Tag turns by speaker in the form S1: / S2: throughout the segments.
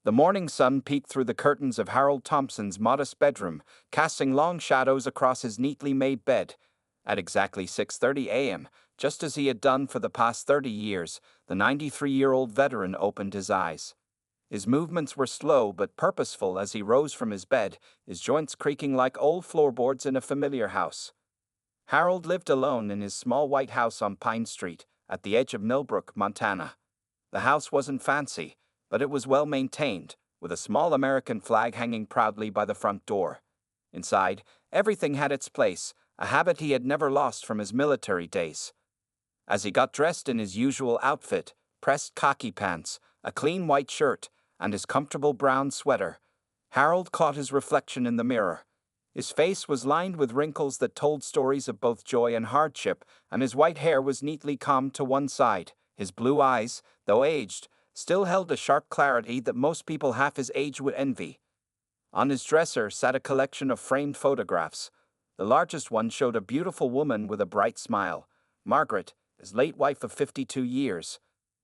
S1: The morning sun peeked through the curtains of Harold Thompson's modest bedroom, casting long shadows across his neatly made bed. At exactly 6:30 a.m., just as he had done for the past 30 years, the 93-year-old veteran opened his eyes. His movements were slow but purposeful as he rose from his bed, his joints creaking like old floorboards in a familiar house. Harold lived alone in his small white house on Pine Street, at the edge of Millbrook, Montana. The house wasn't fancy, but it was well maintained, with a small American flag hanging proudly by the front door. Inside, everything had its place, a habit he had never lost from his military days. As he got dressed in his usual outfit, pressed khaki pants, a clean white shirt, and his comfortable brown sweater, Harold caught his reflection in the mirror. His face was lined with wrinkles that told stories of both joy and hardship, and his white hair was neatly combed to one side. His blue eyes, though aged, still held a sharp clarity that most people half his age would envy. On his dresser sat a collection of framed photographs. The largest one showed a beautiful woman with a bright smile, Margaret, his late wife of 52 years.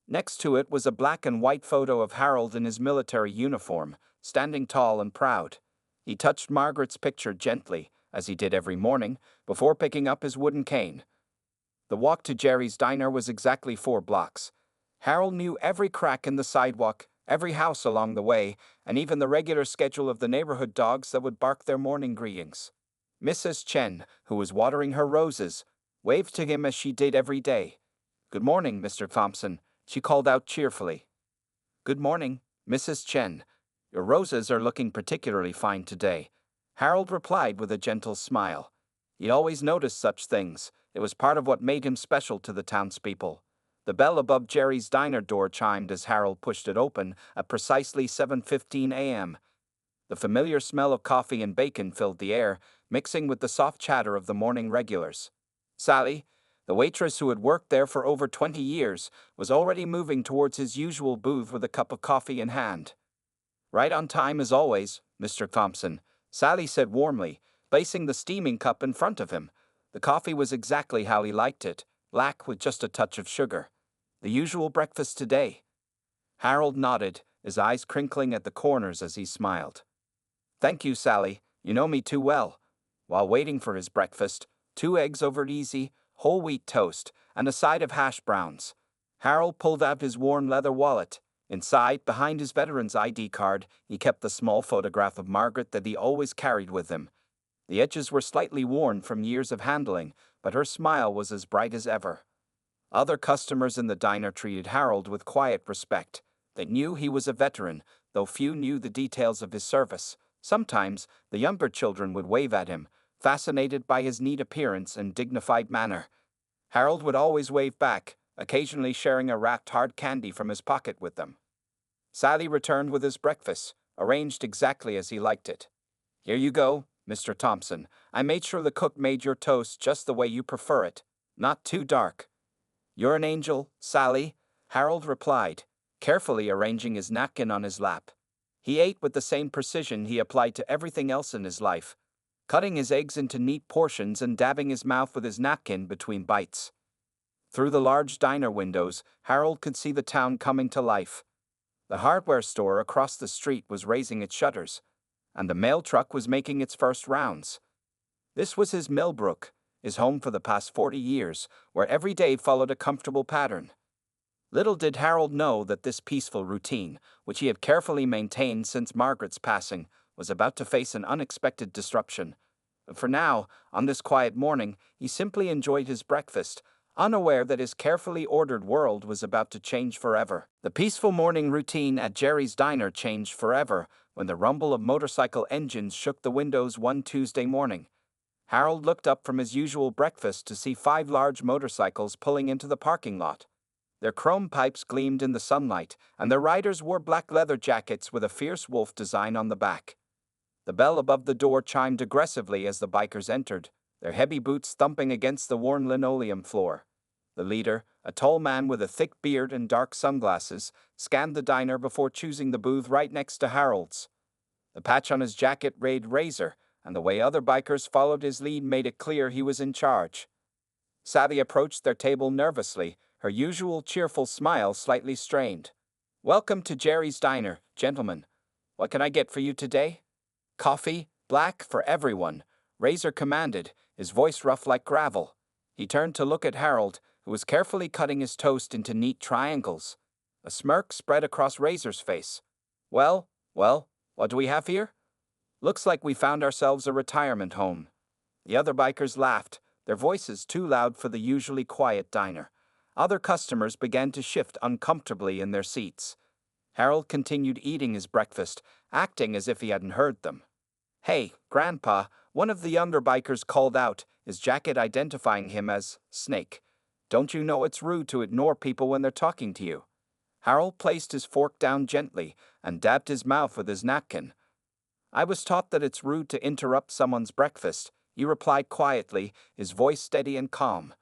S1: Next to it was a black and white photo of Harold in his military uniform, standing tall and proud. He touched Margaret's picture gently, as he did every morning, before picking up his wooden cane. The walk to Jerry's diner was exactly 4 blocks. Harold knew every crack in the sidewalk, every house along the way, and even the regular schedule of the neighborhood dogs that would bark their morning greetings. Mrs. Chen, who was watering her roses, waved to him as she did every day. "Good morning, Mr. Thompson," she called out cheerfully. "Good morning, Mrs. Chen. Your roses are looking particularly fine today," Harold replied with a gentle smile. He always noticed such things. It was part of what made him special to the townspeople. The bell above Jerry's diner door chimed as Harold pushed it open at precisely 7:15 a.m. The familiar smell of coffee and bacon filled the air, mixing with the soft chatter of the morning regulars. Sally, the waitress who had worked there for over 20 years, was already moving towards his usual booth with a cup of coffee in hand. "Right on time as always, Mr. Thompson," Sally said warmly, placing the steaming cup in front of him. The coffee was exactly how he liked it, black with just a touch of sugar. "The usual breakfast today." Harold nodded, his eyes crinkling at the corners as he smiled. "Thank you, Sally, you know me too well." While waiting for his breakfast, 2 eggs over easy, whole wheat toast, and a side of hash browns, Harold pulled out his worn leather wallet. Inside, behind his veteran's ID card, he kept the small photograph of Margaret that he always carried with him. The edges were slightly worn from years of handling, but her smile was as bright as ever. Other customers in the diner treated Harold with quiet respect. They knew he was a veteran, though few knew the details of his service. Sometimes, the younger children would wave at him, fascinated by his neat appearance and dignified manner. Harold would always wave back, occasionally sharing a wrapped hard candy from his pocket with them. Sally returned with his breakfast, arranged exactly as he liked it. "Here you go, Mr. Thompson. I made sure the cook made your toast just the way you prefer it, not too dark." "You're an angel, Sally," Harold replied, carefully arranging his napkin on his lap. He ate with the same precision he applied to everything else in his life, cutting his eggs into neat portions and dabbing his mouth with his napkin between bites. Through the large diner windows, Harold could see the town coming to life. The hardware store across the street was raising its shutters, and the mail truck was making its first rounds. This was his Millbrook, his home for the past 40 years, where every day followed a comfortable pattern. Little did Harold know that this peaceful routine, which he had carefully maintained since Margaret's passing, was about to face an unexpected disruption. But for now, on this quiet morning, he simply enjoyed his breakfast, unaware that his carefully ordered world was about to change forever. The peaceful morning routine at Jerry's diner changed forever when the rumble of motorcycle engines shook the windows one Tuesday morning. Harold looked up from his usual breakfast to see 5 large motorcycles pulling into the parking lot. Their chrome pipes gleamed in the sunlight, and their riders wore black leather jackets with a fierce wolf design on the back. The bell above the door chimed aggressively as the bikers entered, their heavy boots thumping against the worn linoleum floor. The leader, a tall man with a thick beard and dark sunglasses, scanned the diner before choosing the booth right next to Harold's. The patch on his jacket read Razor, and the way other bikers followed his lead made it clear he was in charge. Sally approached their table nervously, her usual cheerful smile slightly strained. "Welcome to Jerry's Diner, gentlemen," What can I get for you today? Coffee, black, for everyone, Razor commanded, his voice rough like gravel. He turned to look at Harold, who was carefully cutting his toast into neat triangles. A smirk spread across Razor's face. Well, what do we have here? Looks like we found ourselves a retirement home. The other bikers laughed, their voices too loud for the usually quiet diner. Other customers began to shift uncomfortably in their seats. Harold continued eating his breakfast, acting as if he hadn't heard them. Hey, Grandpa, one of the younger bikers called out, his jacket identifying him as Snake. Don't you know it's rude to ignore people when they're talking to you? Harold placed his fork down gently and dabbed his mouth with his napkin. I was taught that it's rude to interrupt someone's breakfast, he replied quietly, his voice steady and calm.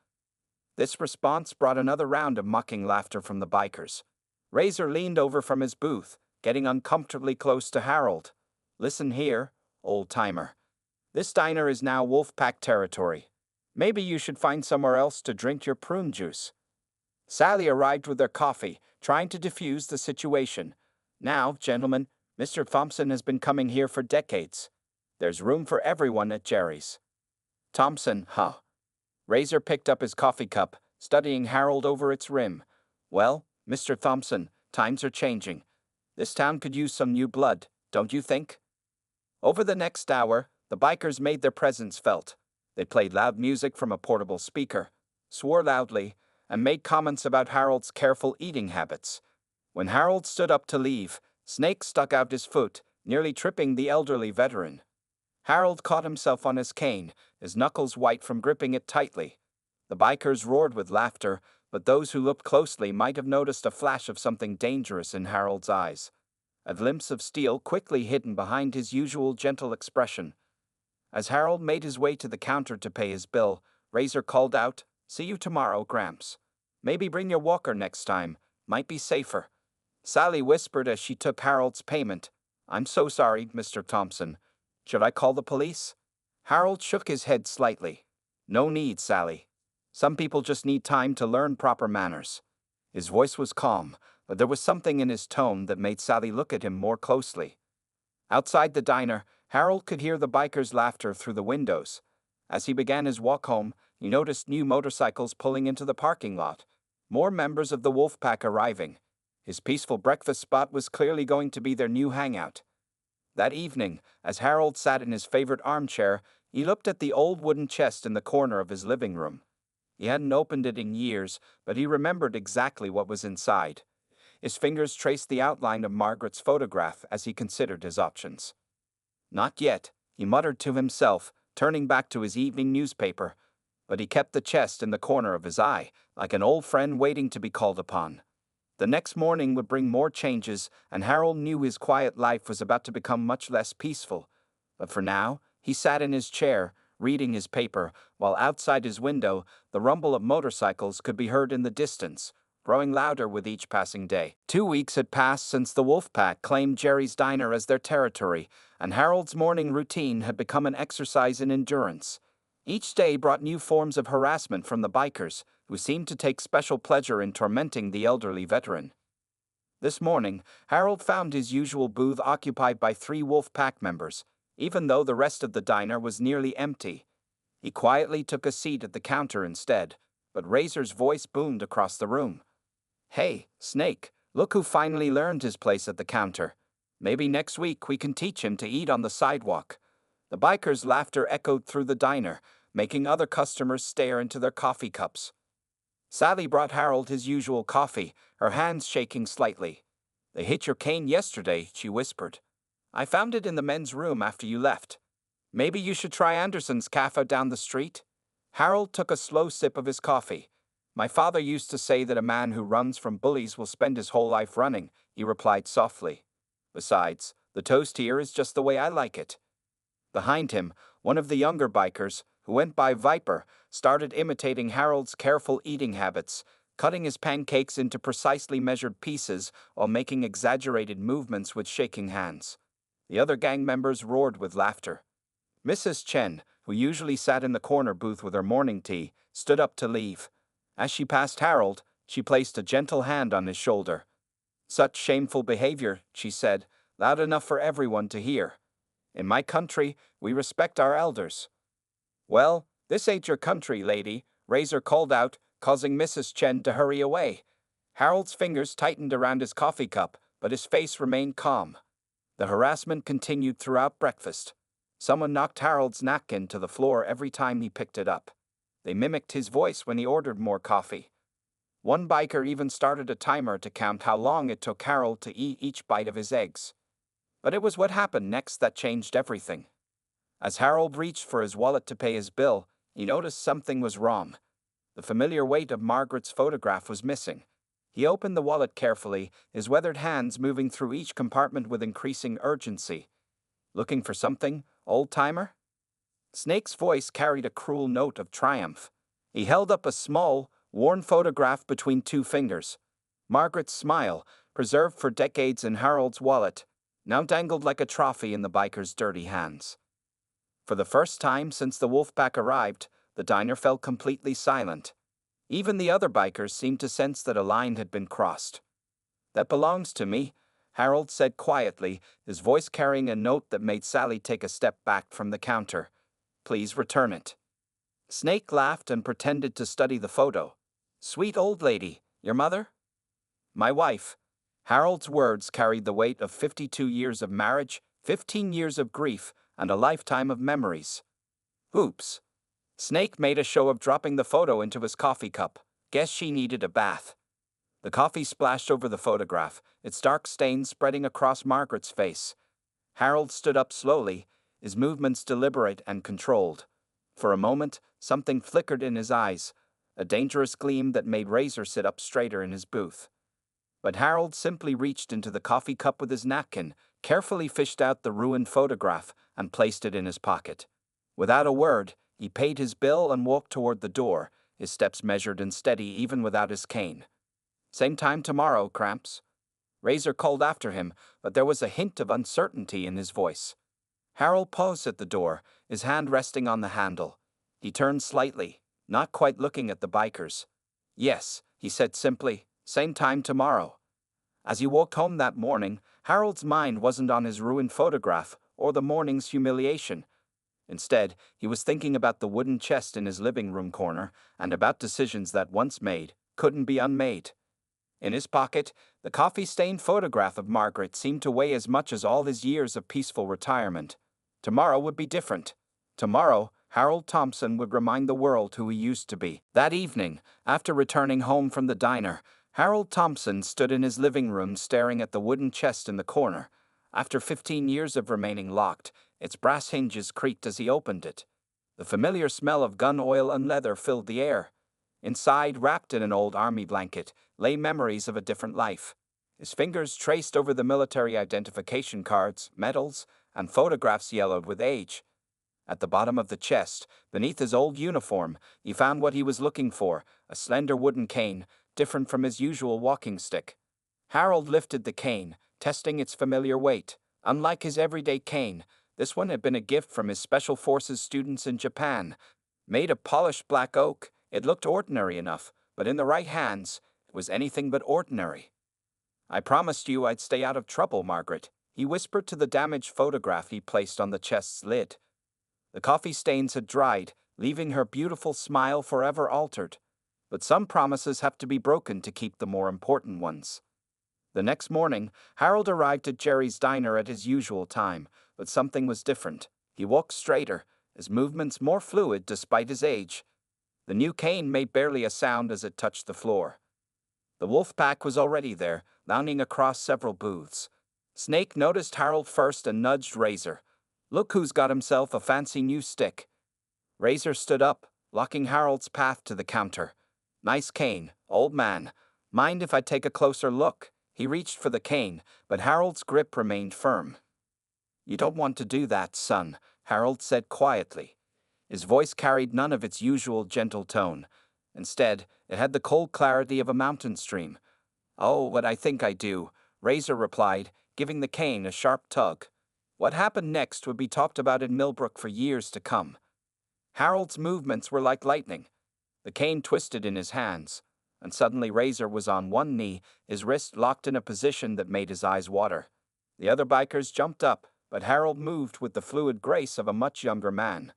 S1: This response brought another round of mocking laughter from the bikers. Razor leaned over from his booth, getting uncomfortably close to Harold. Listen here, old-timer. This diner is now Wolfpack territory. Maybe you should find somewhere else to drink your prune juice. Sally arrived with their coffee, trying to defuse the situation. Now, gentlemen, Mr. Thompson has been coming here for decades. There's room for everyone at Jerry's. Thompson, huh? Razor picked up his coffee cup, studying Harold over its rim. Well, Mr. Thompson, times are changing. This town could use some new blood, don't you think? Over the next hour, the bikers made their presence felt. They played loud music from a portable speaker, swore loudly, and made comments about Harold's careful eating habits. When Harold stood up to leave, Snake stuck out his foot, nearly tripping the elderly veteran. Harold caught himself on his cane, his knuckles white from gripping it tightly. The bikers roared with laughter, but those who looked closely might have noticed a flash of something dangerous in Harold's eyes. A glimpse of steel quickly hidden behind his usual gentle expression. As Harold made his way to the counter to pay his bill, Razor called out, "See you tomorrow, Gramps. Maybe bring your walker next time, might be safer." Sally whispered as she took Harold's payment, "I'm so sorry, Mr. Thompson. Should I call the police?" Harold shook his head slightly. "No need, Sally. Some people just need time to learn proper manners." His voice was calm, but there was something in his tone that made Sally look at him more closely. Outside the diner, Harold could hear the bikers' laughter through the windows. As he began his walk home, he noticed new motorcycles pulling into the parking lot. More members of the Wolfpack arriving. His peaceful breakfast spot was clearly going to be their new hangout. That evening, as Harold sat in his favorite armchair, he looked at the old wooden chest in the corner of his living room. He hadn't opened it in years, but he remembered exactly what was inside. His fingers traced the outline of Margaret's photograph as he considered his options. "Not yet," he muttered to himself, turning back to his evening newspaper. But he kept the chest in the corner of his eye, like an old friend waiting to be called upon. The next morning would bring more changes, and Harold knew his quiet life was about to become much less peaceful. But for now, he sat in his chair, reading his paper, while outside his window, the rumble of motorcycles could be heard in the distance, growing louder with each passing day. 2 weeks had passed since the Wolfpack claimed Jerry's Diner as their territory, and Harold's morning routine had become an exercise in endurance. Each day brought new forms of harassment from the bikers, who seemed to take special pleasure in tormenting the elderly veteran. This morning, Harold found his usual booth occupied by 3 Wolfpack members, even though the rest of the diner was nearly empty. He quietly took a seat at the counter instead, but Razor's voice boomed across the room. "Hey, Snake, look who finally learned his place at the counter. Maybe next week we can teach him to eat on the sidewalk." The bikers' laughter echoed through the diner, making other customers stare into their coffee cups. Sally brought Harold his usual coffee, her hands shaking slightly. "They hit your cane yesterday," she whispered. "I found it in the men's room after you left. Maybe you should try Anderson's cafe down the street?" Harold took a slow sip of his coffee. "My father used to say that a man who runs from bullies will spend his whole life running," he replied softly. "Besides, the toast here is just the way I like it." Behind him, one of the younger bikers, who went by Viper, started imitating Harold's careful eating habits, cutting his pancakes into precisely measured pieces while making exaggerated movements with shaking hands. The other gang members roared with laughter. Mrs. Chen, who usually sat in the corner booth with her morning tea, stood up to leave. As she passed Harold, she placed a gentle hand on his shoulder. "Such shameful behavior," she said. loud enough for everyone to hear. In my country, we respect our elders. Well, this ain't your country, lady, Razor called out, causing Mrs. Chen to hurry away. Harold's fingers tightened around his coffee cup, but his face remained calm. The harassment continued throughout breakfast. Someone knocked Harold's napkin to the floor every time he picked it up. They mimicked his voice when he ordered more coffee. One biker even started a timer to count how long it took Harold to eat each bite of his eggs. But it was what happened next that changed everything. As Harold reached for his wallet to pay his bill, he noticed something was wrong. The familiar weight of Margaret's photograph was missing. He opened the wallet carefully, his weathered hands moving through each compartment with increasing urgency. Looking for something, old-timer? Snake's voice carried a cruel note of triumph. He held up a small, worn photograph between two fingers. Margaret's smile, preserved for decades in Harold's wallet, now dangled like a trophy in the biker's dirty hands. For the first time since the wolf pack arrived, the diner felt completely silent. Even the other bikers seemed to sense that a line had been crossed. "That belongs to me," Harold said quietly, his voice carrying a note that made Sally take a step back from the counter. "Please return it." Snake laughed and pretended to study the photo. "Sweet old lady, your mother?" "My wife." Harold's words carried the weight of 52 years of marriage, 15 years of grief, and a lifetime of memories. "Oops." Snake made a show of dropping the photo into his coffee cup. "Guess she needed a bath." The coffee splashed over the photograph, its dark stains spreading across Margaret's face. Harold stood up slowly, his movements deliberate and controlled. For a moment, something flickered in his eyes, a dangerous gleam that made Razor sit up straighter in his booth. But Harold simply reached into the coffee cup with his napkin, carefully fished out the ruined photograph, and placed it in his pocket. Without a word, he paid his bill and walked toward the door, his steps measured and steady even without his cane. "Same time tomorrow, Cramps." Razor called after him, but there was a hint of uncertainty in his voice. Harold paused at the door, his hand resting on the handle. He turned slightly, not quite looking at the bikers. "Yes," he said simply, "same time tomorrow." As he walked home that morning, Harold's mind wasn't on his ruined photograph or the morning's humiliation. Instead, he was thinking about the wooden chest in his living room corner and about decisions that once made couldn't be unmade. In his pocket, the coffee-stained photograph of Margaret seemed to weigh as much as all his years of peaceful retirement. Tomorrow would be different. Tomorrow, Harold Thompson would remind the world who he used to be. That evening, after returning home from the diner, Harold Thompson stood in his living room staring at the wooden chest in the corner. After 15 years of remaining locked, its brass hinges creaked as he opened it. The familiar smell of gun oil and leather filled the air. Inside, wrapped in an old army blanket, lay memories of a different life. His fingers traced over the military identification cards, medals, and photographs yellowed with age. At the bottom of the chest, beneath his old uniform, he found what he was looking for, a slender wooden cane, different from his usual walking stick. Harold lifted the cane, testing its familiar weight. Unlike his everyday cane, this one had been a gift from his Special Forces students in Japan. Made of polished black oak, it looked ordinary enough, but in the right hands, it was anything but ordinary. "I promised you I'd stay out of trouble, Margaret," he whispered to the damaged photograph he placed on the chest's lid. The coffee stains had dried, leaving her beautiful smile forever altered. But some promises have to be broken to keep the more important ones. The next morning, Harold arrived at Jerry's diner at his usual time, but something was different. He walked straighter, his movements more fluid despite his age. The new cane made barely a sound as it touched the floor. The wolf pack was already there, lounging across several booths. Snake noticed Harold first and nudged Razor. "Look who's got himself a fancy new stick." Razor stood up, blocking Harold's path to the counter. "Nice cane, old man. Mind if I take a closer look?" He reached for the cane, but Harold's grip remained firm. "You don't want to do that, son," Harold said quietly. His voice carried none of its usual gentle tone. Instead, it had the cold clarity of a mountain stream. "Oh, but I think I do," Razor replied, giving the cane a sharp tug. What happened next would be talked about in Millbrook for years to come. Harold's movements were like lightning. The cane twisted in his hands, and suddenly Razor was on one knee, his wrist locked in a position that made his eyes water. The other bikers jumped up, but Harold moved with the fluid grace of a much younger man.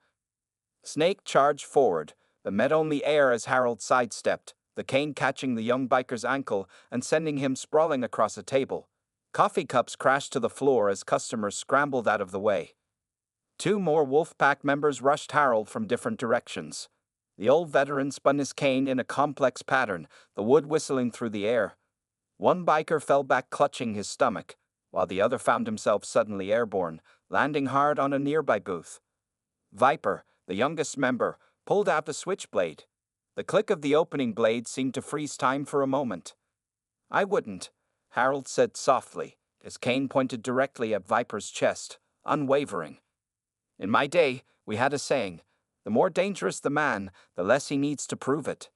S1: Snake charged forward, but met only air as Harold sidestepped, the cane catching the young biker's ankle and sending him sprawling across a table. Coffee cups crashed to the floor as customers scrambled out of the way. Two more Wolfpack members rushed Harold from different directions. The old veteran spun his cane in a complex pattern, the wood whistling through the air. One biker fell back clutching his stomach, while the other found himself suddenly airborne, landing hard on a nearby booth. Viper, the youngest member, pulled out the switchblade. The click of the opening blade seemed to freeze time for a moment. "I wouldn't," Harold said softly, his cane pointed directly at Viper's chest, unwavering. "In my day, we had a saying, the more dangerous the man, the less he needs to prove it."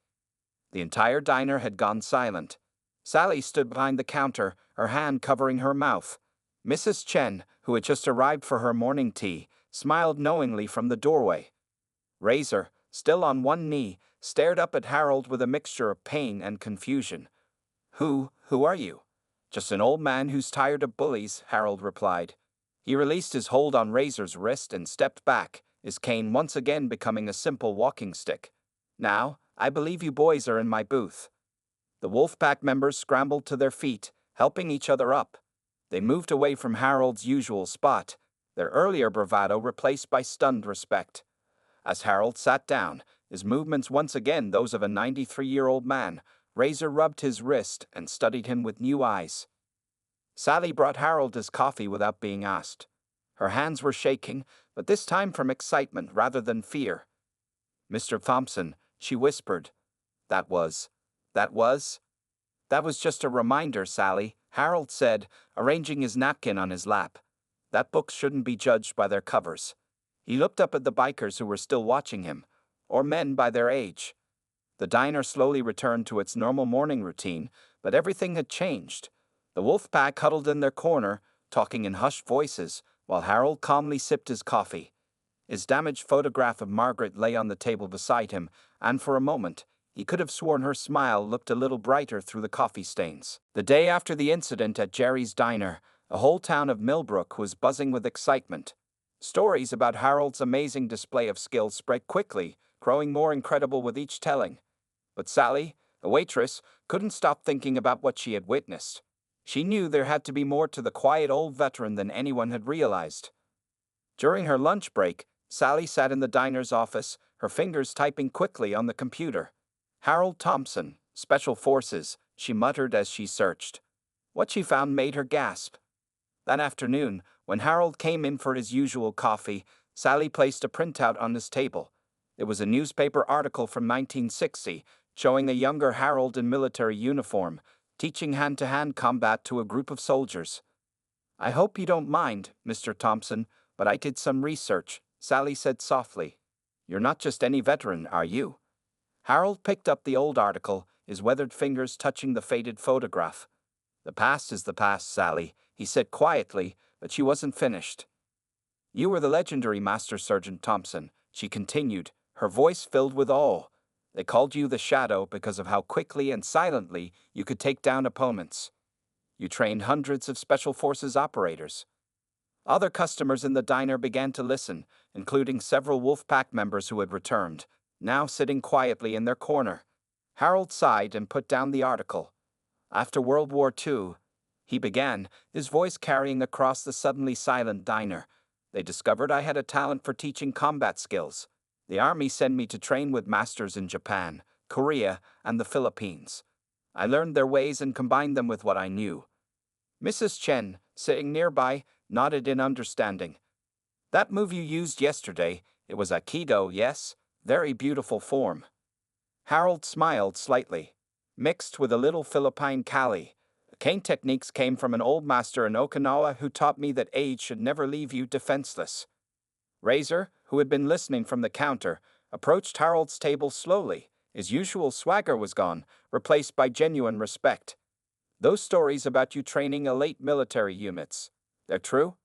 S1: The entire diner had gone silent. Sally stood behind the counter, her hand covering her mouth. Mrs. Chen, who had just arrived for her morning tea, smiled knowingly from the doorway. Razor, still on one knee, stared up at Harold with a mixture of pain and confusion. Who are you?" "Just an old man who's tired of bullies," Harold replied. He released his hold on Razor's wrist and stepped back, his cane once again becoming a simple walking stick. "Now, I believe you boys are in my booth." The Wolfpack members scrambled to their feet, helping each other up. They moved away from Harold's usual spot, their earlier bravado replaced by stunned respect. As Harold sat down, his movements once again those of a 93-year-old man, Razor rubbed his wrist and studied him with new eyes. Sally brought Harold his coffee without being asked. Her hands were shaking, but this time from excitement rather than fear. "Mr. Thompson," she whispered. That was just a reminder, Sally," Harold said, arranging his napkin on his lap. "That books shouldn't be judged by their covers." He looked up at the bikers who were still watching him, or men by their age. The diner slowly returned to its normal morning routine, but everything had changed. The Wolfpack huddled in their corner, talking in hushed voices, while Harold calmly sipped his coffee. His damaged photograph of Margaret lay on the table beside him, and for a moment, he could have sworn her smile looked a little brighter through the coffee stains. The day after the incident at Jerry's diner, the whole town of Millbrook was buzzing with excitement. Stories about Harold's amazing display of skill spread quickly, growing more incredible with each telling. But Sally, the waitress, couldn't stop thinking about what she had witnessed. She knew there had to be more to the quiet old veteran than anyone had realized. During her lunch break, Sally sat in the diner's office, her fingers typing quickly on the computer. "Harold Thompson, Special Forces," she muttered as she searched. What she found made her gasp. That afternoon, when Harold came in for his usual coffee, Sally placed a printout on his table. It was a newspaper article from 1960, showing a younger Harold in military uniform, teaching hand-to-hand combat to a group of soldiers. "I hope you don't mind, Mr. Thompson, but I did some research," Sally said softly. "You're not just any veteran, are you?" Harold picked up the old article, his weathered fingers touching the faded photograph. "The past is the past, Sally," he said quietly, but she wasn't finished. "You were the legendary Master Sergeant Thompson," she continued, her voice filled with awe. "They called you the Shadow because of how quickly and silently you could take down opponents. You trained hundreds of Special Forces operators." Other customers in the diner began to listen, including several Wolfpack members who had returned, now sitting quietly in their corner. Harold sighed and put down the article. "After World War II," he began, his voice carrying across the suddenly silent diner, "they discovered I had a talent for teaching combat skills. The Army sent me to train with masters in Japan, Korea, and the Philippines. I learned their ways and combined them with what I knew." Mrs. Chen, sitting nearby, nodded in understanding. "That move you used yesterday, it was Aikido, yes? Very beautiful form." Harold smiled slightly. "Mixed with a little Philippine Kali. The cane techniques came from an old master in Okinawa who taught me that age should never leave you defenseless." Razor, who had been listening from the counter, approached Harold's table slowly. His usual swagger was gone, replaced by genuine respect. "Those stories about you training elite military units, they're true?"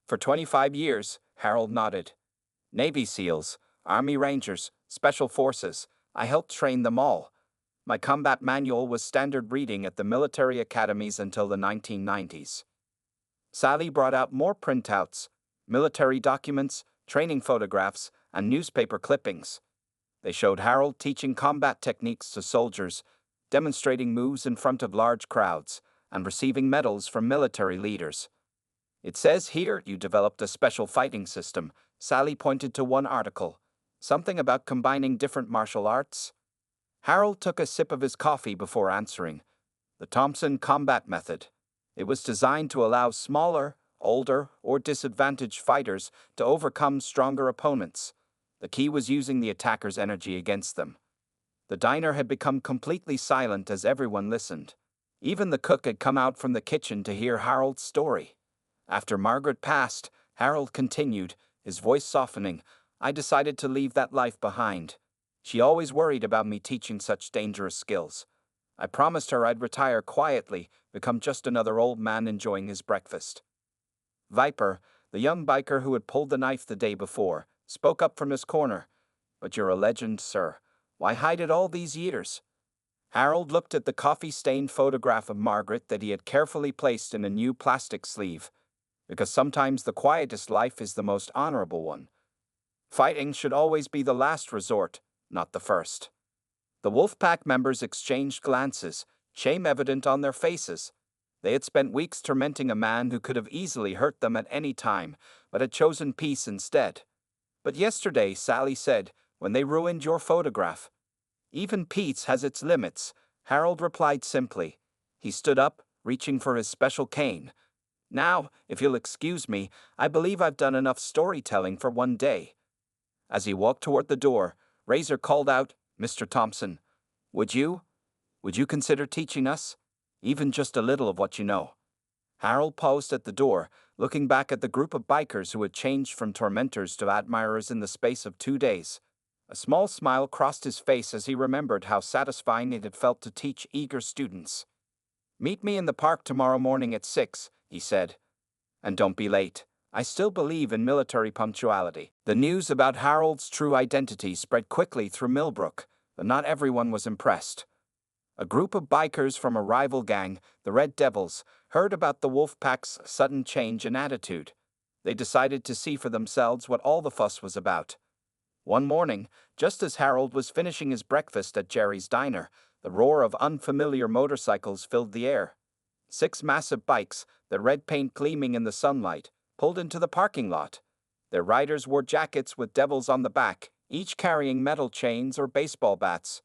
S1: "For 25 years, Harold nodded. "Navy SEALs, Army Rangers, Special Forces, I helped train them all. My combat manual was standard reading at the military academies until the 1990s. Sally brought out more printouts, military documents, training photographs, and newspaper clippings. They showed Harold teaching combat techniques to soldiers, demonstrating moves in front of large crowds, and receiving medals from military leaders. It says here you developed a special fighting system. Sally pointed to one article. Something about combining different martial arts? Harold took a sip of his coffee before answering. The Thompson combat method. It was designed to allow smaller, older, or disadvantaged fighters to overcome stronger opponents. The key was using the attacker's energy against them. The diner had become completely silent as everyone listened. Even the cook had come out from the kitchen to hear Harold's story. After Margaret passed, Harold continued, his voice softening. I decided to leave that life behind. She always worried about me teaching such dangerous skills. I promised her I'd retire quietly, become just another old man enjoying his breakfast. Viper, the young biker who had pulled the knife the day before, spoke up from his corner. But you're a legend, sir. Why hide it all these years? Harold looked at the coffee-stained photograph of Margaret that he had carefully placed in a new plastic sleeve. Because sometimes the quietest life is the most honorable one. Fighting should always be the last resort, not the first. The Wolfpack members exchanged glances, shame evident on their faces. They had spent weeks tormenting a man who could have easily hurt them at any time, but had chosen peace instead. But yesterday, Sally said, when they ruined your photograph. Even peace has its limits, Harold replied simply. He stood up, reaching for his special cane. Now, if you'll excuse me, I believe I've done enough storytelling for one day. As he walked toward the door, Razor called out, Mr. Thompson, would you consider teaching us? Even just a little of what you know. Harold paused at the door, looking back at the group of bikers who had changed from tormentors to admirers in the space of 2 days. A small smile crossed his face as he remembered how satisfying it had felt to teach eager students. Meet me in the park tomorrow morning at 6, he said. And don't be late. I still believe in military punctuality. The news about Harold's true identity spread quickly through Millbrook, but not everyone was impressed. A group of bikers from a rival gang, the Red Devils, heard about the Wolfpack's sudden change in attitude. They decided to see for themselves what all the fuss was about. One morning, just as Harold was finishing his breakfast at Jerry's diner, the roar of unfamiliar motorcycles filled the air. 6 massive bikes, their red paint gleaming in the sunlight, pulled into the parking lot. Their riders wore jackets with devils on the back, each carrying metal chains or baseball bats.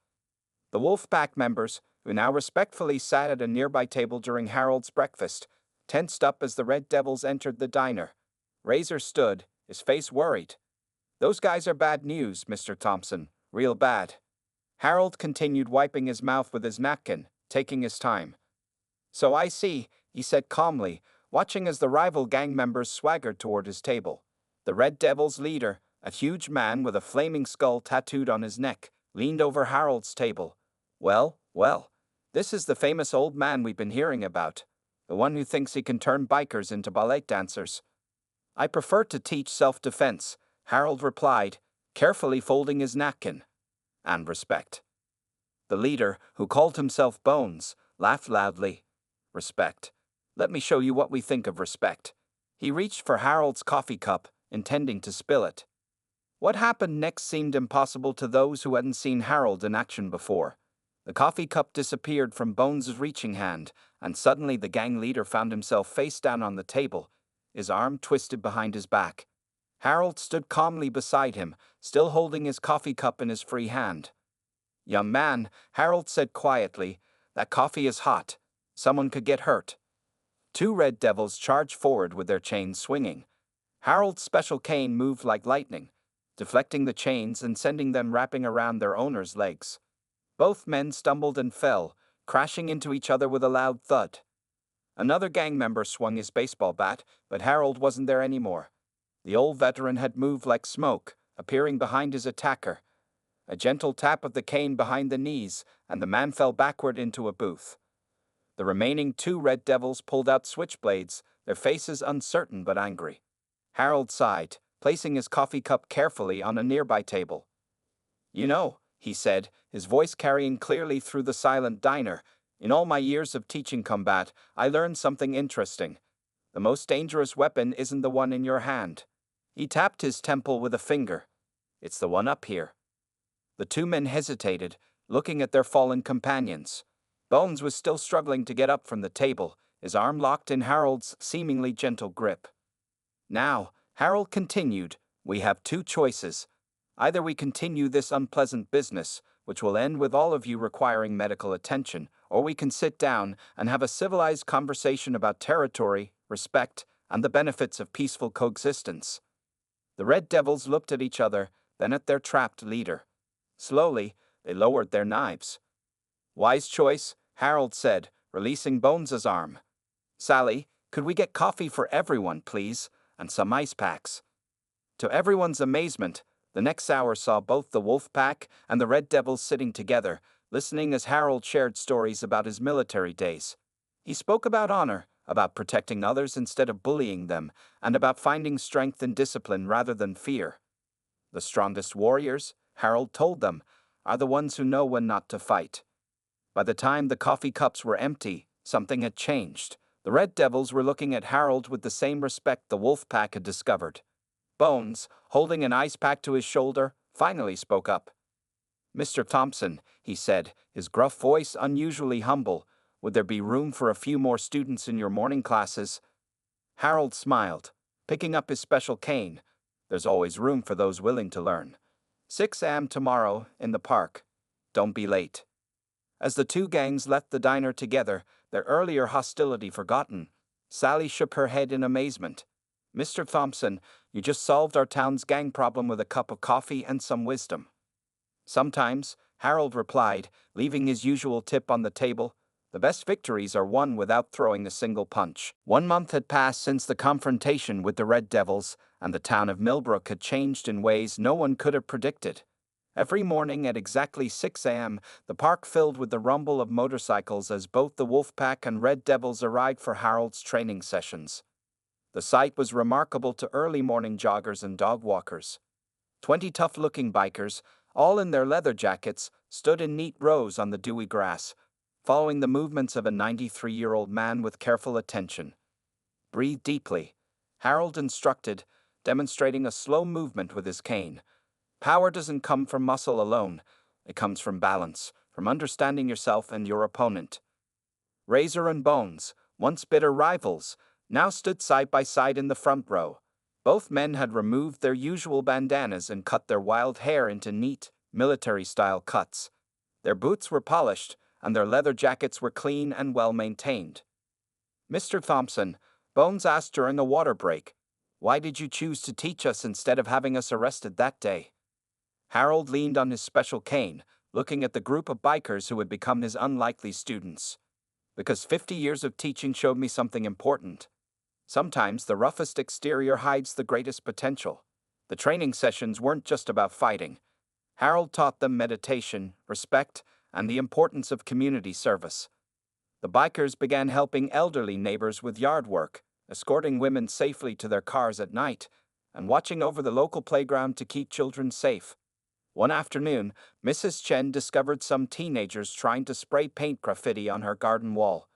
S1: The Wolfpack members, who now respectfully sat at a nearby table during Harold's breakfast, tensed up as the Red Devils entered the diner. Razor stood, his face worried. Those guys are bad news, Mr. Thompson, real bad. Harold continued wiping his mouth with his napkin, taking his time. So I see, he said calmly, watching as the rival gang members swaggered toward his table. The Red Devil's leader, a huge man with a flaming skull tattooed on his neck, leaned over Harold's table. Well, this is the famous old man we've been hearing about, the one who thinks he can turn bikers into ballet dancers. I prefer to teach self-defense, Harold replied, carefully folding his napkin. And respect. The leader, who called himself Bones, laughed loudly. Respect. Let me show you what we think of respect. He reached for Harold's coffee cup, intending to spill it. What happened next seemed impossible to those who hadn't seen Harold in action before. The coffee cup disappeared from Bones' reaching hand, and suddenly the gang leader found himself face down on the table, his arm twisted behind his back. Harold stood calmly beside him, still holding his coffee cup in his free hand. Young man, Harold said quietly, that coffee is hot. Someone could get hurt. 2 Red Devils charged forward with their chains swinging. Harold's special cane moved like lightning, deflecting the chains and sending them wrapping around their owner's legs. Both men stumbled and fell, crashing into each other with a loud thud. Another gang member swung his baseball bat, but Harold wasn't there anymore. The old veteran had moved like smoke, appearing behind his attacker. A gentle tap of the cane behind the knees, and the man fell backward into a booth. The remaining 2 Red Devils pulled out switchblades, their faces uncertain but angry. Harold sighed, placing his coffee cup carefully on a nearby table. You know, he said, his voice carrying clearly through the silent diner, in all my years of teaching combat, I learned something interesting. The most dangerous weapon isn't the one in your hand. He tapped his temple with a finger. It's the one up here. The two men hesitated, looking at their fallen companions. Bones was still struggling to get up from the table, his arm locked in Harold's seemingly gentle grip. Now, Harold continued, we have two choices. Either we continue this unpleasant business, which will end with all of you requiring medical attention, or we can sit down and have a civilized conversation about territory, respect, and the benefits of peaceful coexistence. The Red Devils looked at each other, then at their trapped leader. Slowly, they lowered their knives. Wise choice, Harold said, releasing Bones's arm. Sally, could we get coffee for everyone, please, and some ice packs? To everyone's amazement, the next hour saw both the Wolf Pack and the Red Devils sitting together, listening as Harold shared stories about his military days. He spoke about honor, about protecting others instead of bullying them, and about finding strength in discipline rather than fear. The strongest warriors, Harold told them, are the ones who know when not to fight. By the time the coffee cups were empty, something had changed. The Red Devils were looking at Harold with the same respect the Wolf Pack had discovered. Bones, holding an ice pack to his shoulder, finally spoke up. Mr. Thompson, he said, his gruff voice unusually humble, would there be room for a few more students in your morning classes? Harold smiled, picking up his special cane. There's always room for those willing to learn. 6 a.m. tomorrow, in the park. Don't be late. As the two gangs left the diner together, their earlier hostility forgotten, Sally shook her head in amazement. Mr. Thompson, you just solved our town's gang problem with a cup of coffee and some wisdom. Sometimes, Harold replied, leaving his usual tip on the table, the best victories are won without throwing a single punch. 1 month had passed since the confrontation with the Red Devils, and the town of Millbrook had changed in ways no one could have predicted. Every morning at exactly 6 a.m., the park filled with the rumble of motorcycles as both the Wolfpack and Red Devils arrived for Harold's training sessions. The sight was remarkable to early morning joggers and dog walkers. 20 tough-looking bikers, all in their leather jackets, stood in neat rows on the dewy grass, following the movements of a 93-year-old man with careful attention. Breathe deeply, Harold instructed, demonstrating a slow movement with his cane. Power doesn't come from muscle alone. It comes from balance, from understanding yourself and your opponent. Razor and Bones, once bitter rivals, now stood side by side in the front row. Both men had removed their usual bandanas and cut their wild hair into neat, military-style cuts. Their boots were polished, and their leather jackets were clean and well-maintained. Mr. Thompson, Bones asked during a water break, why did you choose to teach us instead of having us arrested that day? Harold leaned on his special cane, looking at the group of bikers who had become his unlikely students. Because 50 years of teaching showed me something important. Sometimes the roughest exterior hides the greatest potential. The training sessions weren't just about fighting. Harold taught them meditation, respect, and the importance of community service. The bikers began helping elderly neighbors with yard work, escorting women safely to their cars at night, and watching over the local playground to keep children safe. One afternoon, Mrs. Chen discovered some teenagers trying to spray paint graffiti on her garden wall.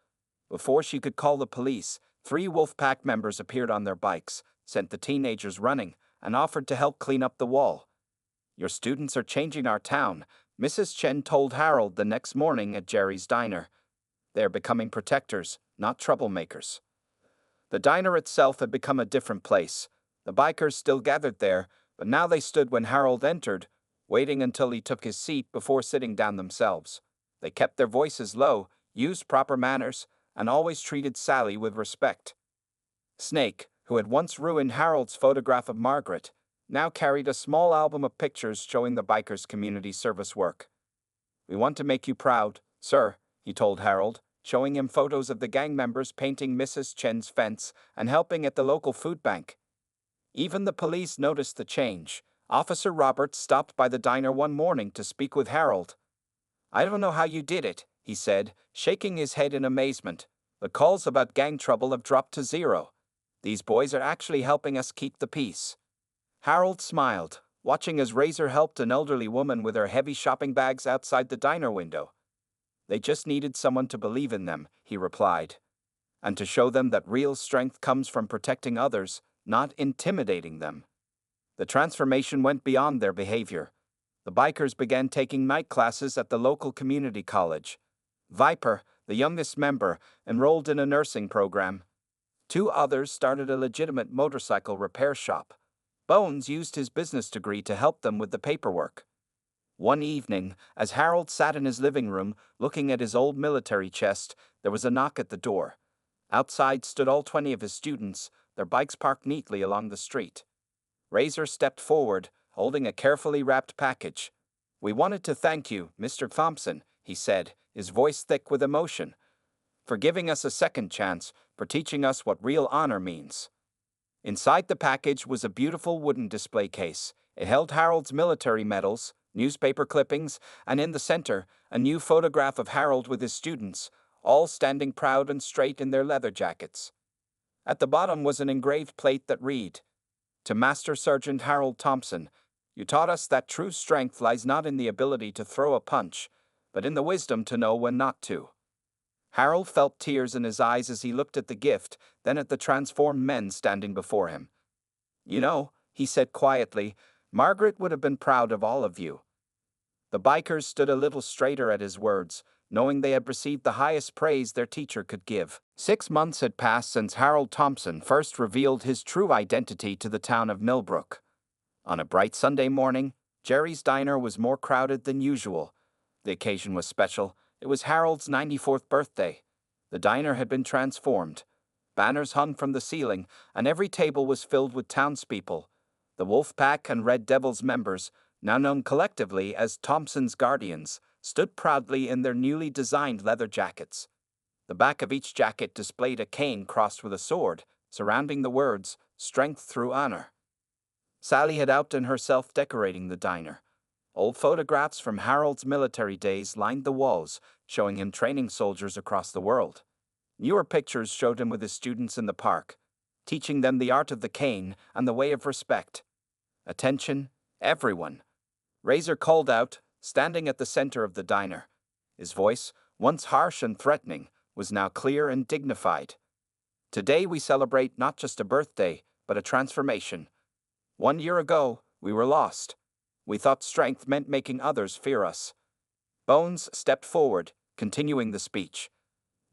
S1: Before she could call the police, 3 Wolfpack members appeared on their bikes, sent the teenagers running, and offered to help clean up the wall. Your students are changing our town, Mrs. Chen told Harold the next morning at Jerry's diner. They are becoming protectors, not troublemakers. The diner itself had become a different place. The bikers still gathered there, but now they stood when Harold entered, waiting until he took his seat before sitting down themselves. They kept their voices low, used proper manners, and always treated Sally with respect. Snake, who had once ruined Harold's photograph of Margaret, now carried a small album of pictures showing the bikers' community service work. We want to make you proud, sir, he told Harold, showing him photos of the gang members painting Mrs. Chen's fence and helping at the local food bank. Even the police noticed the change. Officer Roberts stopped by the diner one morning to speak with Harold. I don't know how you did it, he said, shaking his head in amazement. The calls about gang trouble have dropped to 0. These boys are actually helping us keep the peace. Harold smiled, watching as Razor helped an elderly woman with her heavy shopping bags outside the diner window. They just needed someone to believe in them, he replied. and to show them that real strength comes from protecting others, not intimidating them. The transformation went beyond their behavior. The bikers began taking night classes at the local community college. Viper, the youngest member, enrolled in a nursing program. 2 others started a legitimate motorcycle repair shop. Bones used his business degree to help them with the paperwork. One evening, as Harold sat in his living room looking at his old military chest, there was a knock at the door. Outside stood all 20 of his students, their bikes parked neatly along the street. Razor stepped forward, holding a carefully wrapped package. "We wanted to thank you, Mr. Thompson," he said, his voice thick with emotion, "for giving us a second chance, for teaching us what real honor means." Inside the package was a beautiful wooden display case. It held Harold's military medals, newspaper clippings, and in the center, a new photograph of Harold with his students, all standing proud and straight in their leather jackets. At the bottom was an engraved plate that read, "To Master Sergeant Harold Thompson, you taught us that true strength lies not in the ability to throw a punch, but in the wisdom to know when not to." Harold felt tears in his eyes as he looked at the gift, then at the transformed men standing before him. "You know," he said quietly, "Margaret would have been proud of all of you." The bikers stood a little straighter at his words, knowing they had received the highest praise their teacher could give. 6 months had passed since Harold Thompson first revealed his true identity to the town of Millbrook. On a bright Sunday morning, Jerry's diner was more crowded than usual. The occasion was special. It was Harold's 94th birthday. The diner had been transformed. Banners hung from the ceiling, and every table was filled with townspeople. The Wolfpack and Red Devils members, now known collectively as Thompson's Guardians, stood proudly in their newly designed leather jackets. The back of each jacket displayed a cane crossed with a sword, surrounding the words, "Strength through honor." Sally had outdone herself decorating the diner. Old photographs from Harold's military days lined the walls, showing him training soldiers across the world. Newer pictures showed him with his students in the park, teaching them the art of the cane and the way of respect. "Attention, everyone," Razor called out, standing at the center of the diner. His voice, once harsh and threatening, was now clear and dignified. "Today we celebrate not just a birthday, but a transformation. 1 year ago, we were lost. We thought strength meant making others fear us." Bones stepped forward, continuing the speech.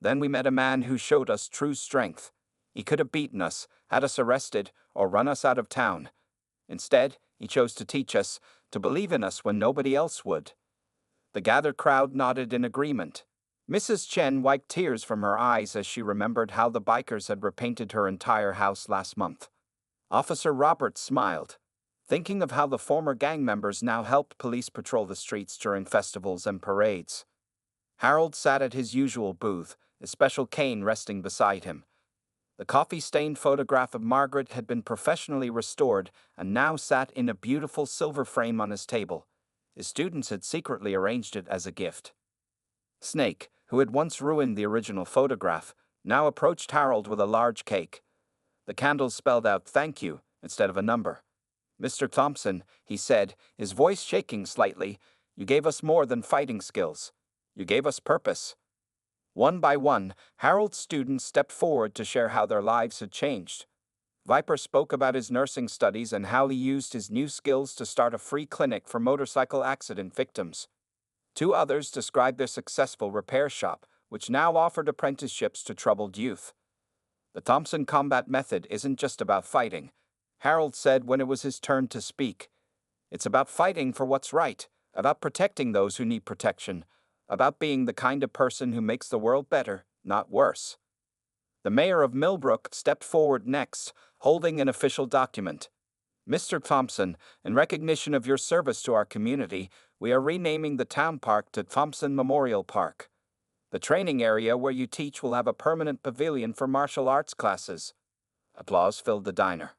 S1: "Then we met a man who showed us true strength. He could have beaten us, had us arrested, or run us out of town. Instead, he chose to teach us, to believe in us when nobody else would." The gathered crowd nodded in agreement. Mrs. Chen wiped tears from her eyes as she remembered how the bikers had repainted her entire house last month. Officer Roberts smiled, thinking of how the former gang members now helped police patrol the streets during festivals and parades. Harold sat at his usual booth, his special cane resting beside him. The coffee-stained photograph of Margaret had been professionally restored and now sat in a beautiful silver frame on his table. His students had secretly arranged it as a gift. Snake, who had once ruined the original photograph, now approached Harold with a large cake. The candles spelled out "Thank you" instead of a number. "Mr. Thompson," he said, his voice shaking slightly, "you gave us more than fighting skills. You gave us purpose." One by one, Harold's students stepped forward to share how their lives had changed. Viper spoke about his nursing studies and how he used his new skills to start a free clinic for motorcycle accident victims. 2 others described their successful repair shop, which now offered apprenticeships to troubled youth. "The Thompson combat method isn't just about fighting," Harold said when it was his turn to speak. "It's about fighting for what's right, about protecting those who need protection, about being the kind of person who makes the world better, not worse." The mayor of Millbrook stepped forward next, holding an official document. "Mr. Thompson, in recognition of your service to our community, we are renaming the town park to Thompson Memorial Park. The training area where you teach will have a permanent pavilion for martial arts classes." Applause filled the diner.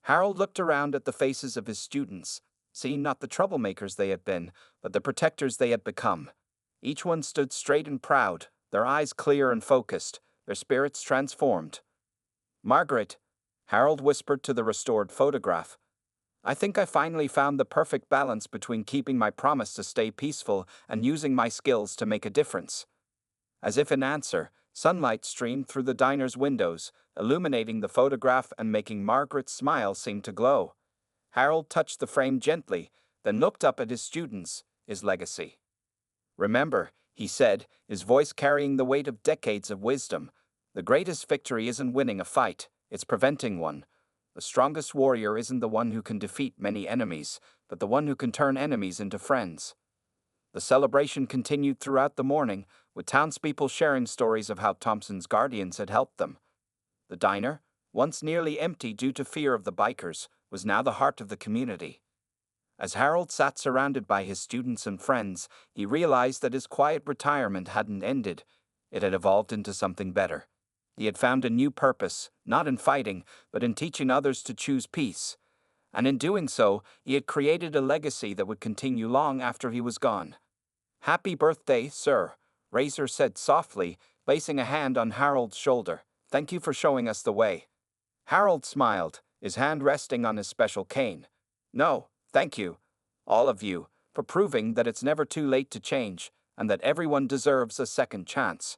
S1: Harold looked around at the faces of his students, seeing not the troublemakers they had been, but the protectors they had become. Each one stood straight and proud, their eyes clear and focused, their spirits transformed. "Margaret," Harold whispered to the restored photograph, "I think I finally found the perfect balance between keeping my promise to stay peaceful and using my skills to make a difference." As if in answer, Sunlight streamed through the diner's windows, illuminating the photograph and making Margaret's smile seem to glow. Harold touched the frame gently, then looked up at his students, his legacy. "Remember," he said, his voice carrying the weight of decades of wisdom, "the greatest victory isn't winning a fight, it's preventing one. The strongest warrior isn't the one who can defeat many enemies, but the one who can turn enemies into friends." The celebration continued throughout the morning, with townspeople sharing stories of how Thompson's guardians had helped them. The diner, once nearly empty due to fear of the bikers, was now the heart of the community. As Harold sat surrounded by his students and friends, he realized that his quiet retirement hadn't ended. It had evolved into something better. He had found a new purpose, not in fighting, but in teaching others to choose peace. And in doing so, he had created a legacy that would continue long after he was gone. "Happy birthday, sir," Razor said softly, placing a hand on Harold's shoulder. "Thank you for showing us the way." Harold smiled, his hand resting on his special cane. "No, thank you, all of you, for proving that it's never too late to change, and that everyone deserves a second chance."